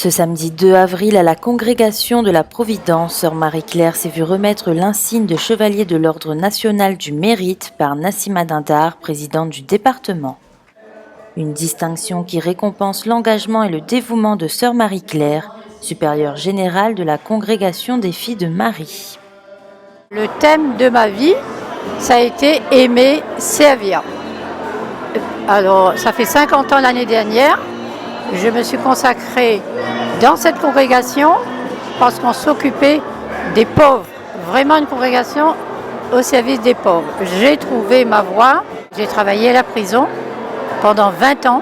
Ce samedi 2 avril, à la congrégation de la Providence, sœur Marie-Claire s'est vue remettre l'insigne de chevalier de l'Ordre national du mérite par Nassima Dindar, présidente du département. Une distinction qui récompense l'engagement et le dévouement de sœur Marie-Claire, supérieure générale de la congrégation des filles de Marie. Le thème de ma vie, ça a été aimer, servir. Alors, ça fait 50 ans l'année dernière. Je me suis consacrée dans cette congrégation parce qu'on s'occupait des pauvres. Vraiment une congrégation au service des pauvres. J'ai trouvé ma voie. J'ai travaillé à la prison pendant 20 ans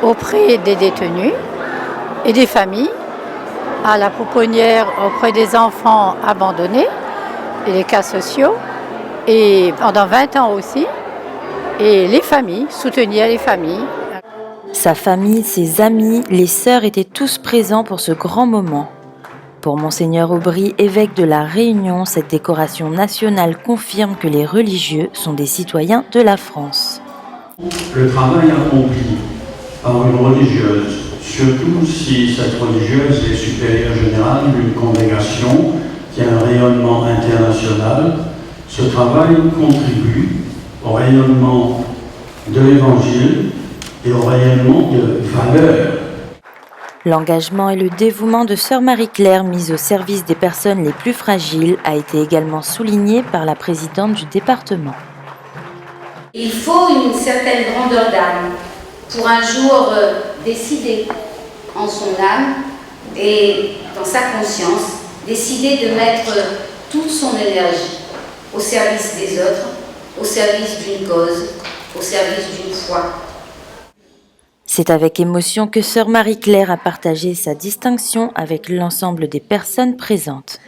auprès des détenus et des familles, à la pouponnière auprès des enfants abandonnés et les cas sociaux, et pendant 20 ans aussi, et les familles, soutenir les familles. Sa famille, ses amis, les sœurs étaient tous présents pour ce grand moment. Pour Monseigneur Aubry, évêque de La Réunion, cette décoration nationale confirme que les religieux sont des citoyens de la France. Le travail accompli par une religieuse, surtout si cette religieuse est supérieure générale d'une congrégation qui a un rayonnement international, ce travail contribue au rayonnement de l'Évangile et au rayonnement de valeurs. L'engagement et le dévouement de sœur Marie-Claire mise au service des personnes les plus fragiles a été également souligné par la présidente du département. Il faut une certaine grandeur d'âme pour un jour décider en son âme et dans sa conscience, décider de mettre toute son énergie au service des autres, au service d'une cause, au service d'une foi. C'est avec émotion que sœur Marie-Claire a partagé sa distinction avec l'ensemble des personnes présentes.